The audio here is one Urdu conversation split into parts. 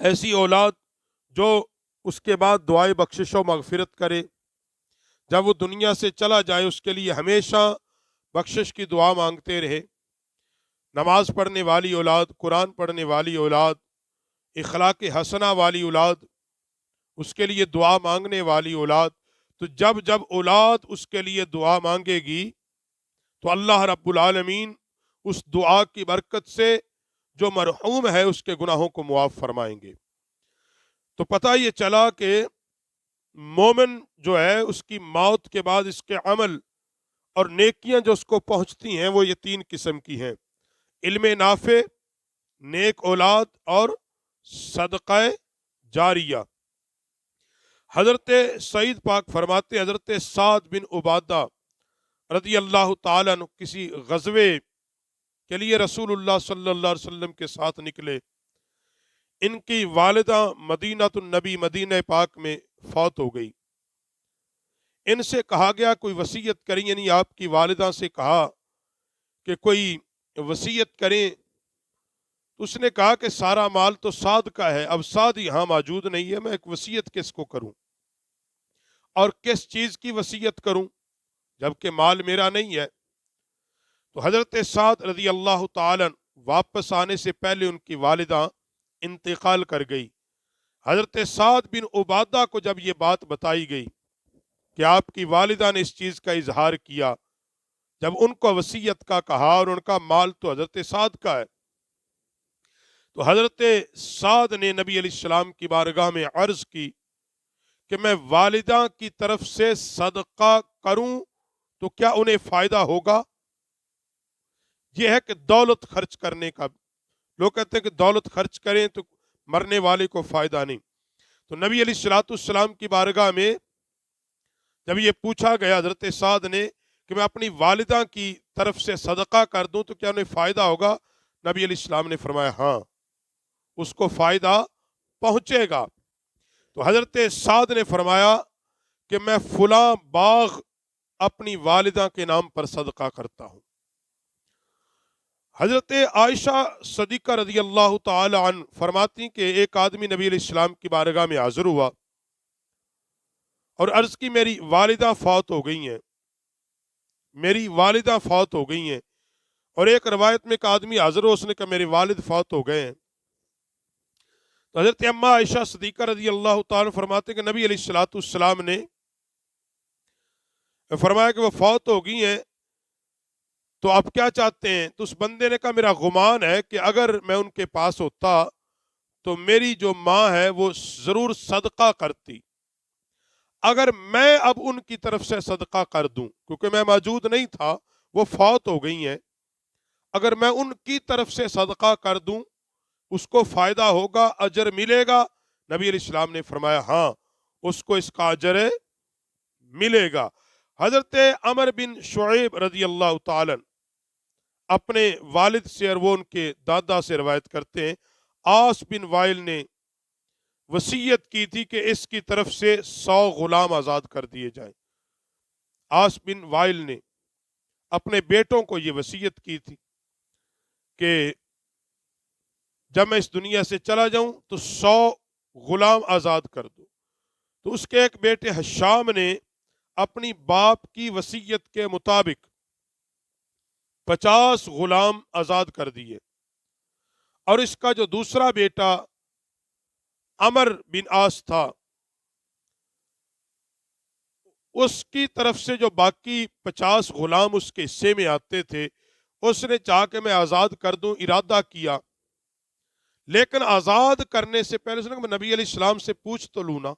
ایسی اولاد جو اس کے بعد دعائے بخشش و مغفرت کرے، جب وہ دنیا سے چلا جائے اس کے لیے ہمیشہ بخشش کی دعا مانگتے رہے، نماز پڑھنے والی اولاد، قرآن پڑھنے والی اولاد، اخلاق حسنہ والی اولاد، اس کے لیے دعا مانگنے والی اولاد۔ تو جب جب اولاد اس کے لیے دعا مانگے گی تو اللہ رب العالمین اس دعا کی برکت سے جو مرحوم ہے اس کے گناہوں کو معاف فرمائیں گے۔ تو پتہ یہ چلا کہ مومن جو ہے اس کی موت کے بعد اس کے عمل اور نیکیاں جو اس کو پہنچتی ہیں وہ یہ تین قسم کی ہیں: علم نافع، نیک اولاد اور صدقہ جاریہ۔ حضرت سعید پاک فرماتے، حضرت سعد بن عبادہ رضی اللہ تعالیٰ عنہ کسی غزوے کے لیے رسول اللہ صلی اللہ علیہ وسلم کے ساتھ نکلے۔ ان کی والدہ مدینہ النبی، مدینہ پاک میں فوت ہو گئی۔ ان سے کہا گیا کوئی وصیت کریں، یعنی آپ کی والدہ سے کہا کہ کوئی وصیت کریں۔ اس نے کہا کہ سارا مال تو سعد کا ہے، اب سعد یہاں موجود نہیں ہے، میں ایک وصیت کس کو کروں اور کس چیز کی وصیت کروں جبکہ مال میرا نہیں ہے؟ تو حضرت سعد رضی اللہ تعالیٰ واپس آنے سے پہلے ان کی والدہ انتقال کر گئی۔ حضرت سعد بن عبادہ کو جب یہ بات بتائی گئی کہ آپ کی والدہ نے اس چیز کا اظہار کیا، جب ان کو وصیت کا کہا اور ان کا مال تو حضرت سعد کا ہے، تو حضرت سعد نے نبی علیہ السلام کی بارگاہ میں عرض کی کہ میں والدہ کی طرف سے صدقہ کروں تو کیا انہیں فائدہ ہوگا؟ یہ ہے کہ دولت خرچ کرنے کا، لوگ کہتے ہیں کہ دولت خرچ کریں تو مرنے والے کو فائدہ نہیں۔ تو نبی علیہ السلام کی بارگاہ میں جب یہ پوچھا گیا حضرت سعد نے کہ میں اپنی والدہ کی طرف سے صدقہ کر دوں تو کیا انہیں فائدہ ہوگا؟ نبی علیہ السلام نے فرمایا ہاں، اس کو فائدہ پہنچے گا۔ تو حضرت سعد نے فرمایا کہ میں فلاں باغ اپنی والدہ کے نام پر صدقہ کرتا ہوں۔ حضرت عائشہ صدیقہ رضی اللہ تعالی عنہ فرماتی کہ ایک آدمی نبی علیہ السلام کی بارگاہ میں حاضر ہوا اور عرض کی میری والدہ فوت ہو گئی ہیں، میری والدہ فوت ہو گئی ہیں۔ اور ایک روایت میں ایک آدمی حاضر ہو، اس نے کہا میرے والد فوت ہو گئے ہیں۔ تو حضرت اماں عائشہ صدیقہ رضی اللہ تعالیٰ فرماتے کہ نبی علیہ السلام نے فرمایا کہ وہ فوت ہو گئی ہیں تو آپ کیا چاہتے ہیں؟ تو اس بندے نے کہا میرا گمان ہے کہ اگر میں ان کے پاس ہوتا تو میری جو ماں ہے وہ ضرور صدقہ کرتی، اگر میں اب ان کی طرف سے صدقہ کر دوں، کیونکہ میں موجود نہیں تھا، وہ فوت ہو گئی ہیں، اگر میں ان کی طرف سے صدقہ کر دوں اس کو فائدہ ہوگا، اجر ملے گا؟ نبی علیہ السلام نے فرمایا ہاں، اس کو اس کا اجر ملے گا۔ حضرت عمر بن شعیب رضی اللہ تعالی اپنے والد سے اور وہ ان کے دادا سے روایت کرتے ہیں، عاص بن وائل نے وصیت کی تھی کہ اس کی طرف سے 100 غلام آزاد کر دیے جائیں۔ عاص بن وائل نے اپنے بیٹوں کو یہ وصیت کی تھی کہ جب میں اس دنیا سے چلا جاؤں تو 100 غلام آزاد کر دو۔ تو اس کے ایک بیٹے حشام نے اپنی باپ کی وصیت کے مطابق 50 غلام آزاد کر دیے، اور اس کا جو دوسرا بیٹا عمر بن عاص تھا اس کی طرف سے جو باقی 50 غلام اس کے حصے میں آتے تھے اس نے چاہا کہ میں آزاد کر دوں، ارادہ کیا، لیکن آزاد کرنے سے پہلے اس نے کہا میں نبی علیہ السلام سے پوچھ تو لوں نا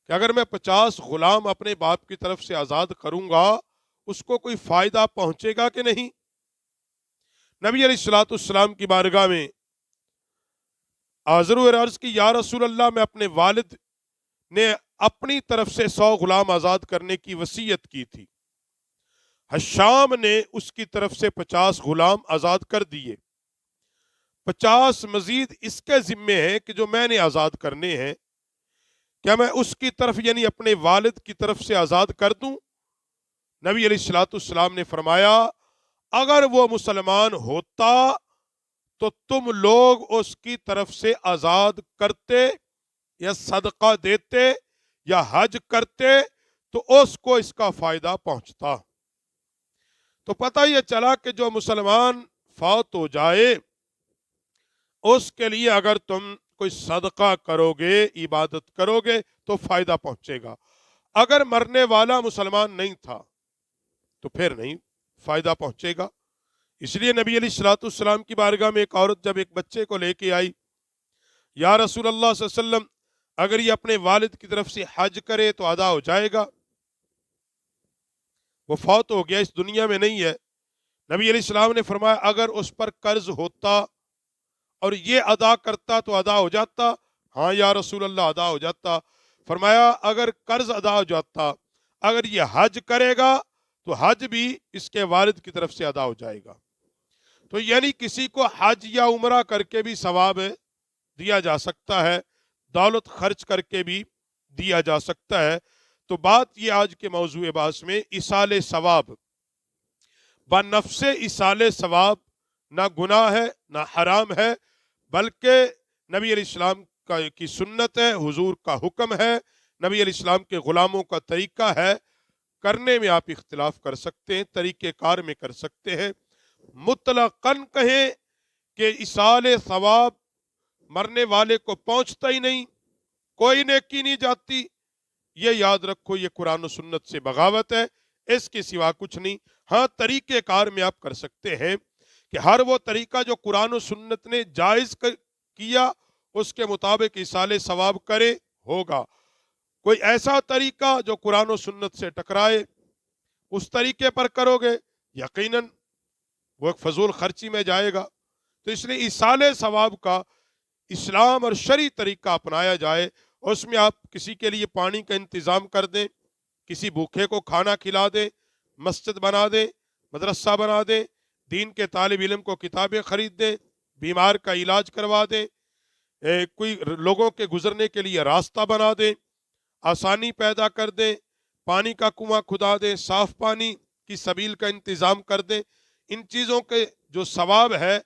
کہ اگر میں 50 غلام اپنے باپ کی طرف سے آزاد کروں گا اس کو کوئی فائدہ پہنچے گا کہ نہیں؟ نبی علیہ السلام کی بارگاہ میں حاضر ہوئے، عرض کی یا رسول اللہ، میں اپنے والد نے اپنی طرف سے 100 غلام آزاد کرنے کی وصیت کی تھی، حشام نے اس کی طرف سے 50 غلام آزاد کر دیے، 50 مزید اس کے ذمے ہیں کہ جو میں نے آزاد کرنے ہیں، کیا میں اس کی طرف یعنی اپنے والد کی طرف سے آزاد کر دوں؟ نبی علیہ السلام نے فرمایا اگر وہ مسلمان ہوتا تو تم لوگ اس کی طرف سے آزاد کرتے یا صدقہ دیتے یا حج کرتے تو اس کو اس کا فائدہ پہنچتا۔ تو پتہ یہ چلا کہ جو مسلمان فوت ہو جائے اس کے لیے اگر تم کوئی صدقہ کرو گے، عبادت کرو گے تو فائدہ پہنچے گا۔ اگر مرنے والا مسلمان نہیں تھا تو پھر نہیں فائدہ پہنچے گا۔ اس لیے نبی علیہ الصلوۃ والسلام کی بارگاہ میں ایک عورت جب ایک بچے کو لے کے آئی، یا رسول اللہ صلی اللہ علیہ وسلم اگر یہ اپنے والد کی طرف سے حج کرے تو ادا ہو جائے گا، وہ فوت ہو گیا، اس دنیا میں نہیں ہے۔ نبی علیہ السلام نے فرمایا اگر اس پر قرض ہوتا اور یہ ادا کرتا تو ادا ہو جاتا؟ ہاں یا رسول اللہ ادا ہو جاتا۔ فرمایا اگر قرض ادا ہو جاتا، اگر یہ حج کرے گا تو حج بھی اس کے والد کی طرف سے ادا ہو جائے گا۔ تو یعنی کسی کو حج یا عمرہ کر کے بھی ثواب دیا جا سکتا ہے، دولت خرچ کر کے بھی دیا جا سکتا ہے۔ تو بات یہ آج کے موضوع بحث میں ایصال ثواب، بنفس ایصال ثواب نہ گناہ ہے نہ حرام ہے، بلکہ نبی علیہ السلام کی سنت ہے، حضور کا حکم ہے، نبی علیہ السلام کے غلاموں کا طریقہ ہے۔ کرنے میں آپ اختلاف کر سکتے ہیں، طریقہ کار میں کر سکتے ہیں۔ مطلقاً کہیں کہ ایصال ثواب مرنے والے کو پہنچتا ہی نہیں، کوئی نیکی نہیں جاتی، یہ یاد رکھو یہ قرآن و سنت سے بغاوت ہے، اس کے سوا کچھ نہیں۔ ہاں طریقہ کار میں آپ کر سکتے ہیں کہ ہر وہ طریقہ جو قرآن و سنت نے جائز کیا اس کے مطابق ایصال ثواب کرے ہوگا۔ کوئی ایسا طریقہ جو قرآن و سنت سے ٹکرائے اس طریقے پر کرو گے یقیناً وہ ایک فضول خرچی میں جائے گا۔ تو اس لیے ایصال ثواب کا اسلام اور شرعی طریقہ اپنایا جائے، اس میں آپ کسی کے لیے پانی کا انتظام کر دیں، کسی بھوکے کو کھانا کھلا دیں، مسجد بنا دیں، مدرسہ بنا دیں، دین کے طالب علم کو کتابیں خرید دیں، بیمار کا علاج کروا دیں، کوئی لوگوں کے گزرنے کے لیے راستہ بنا دیں، آسانی پیدا کر دیں، پانی کا کنواں کھدا دیں، صاف پانی کی سبیل کا انتظام کر دیں۔ ان چیزوں کے جو ثواب ہے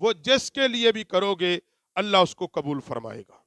وہ جس کے لیے بھی کرو گے اللہ اس کو قبول فرمائے گا۔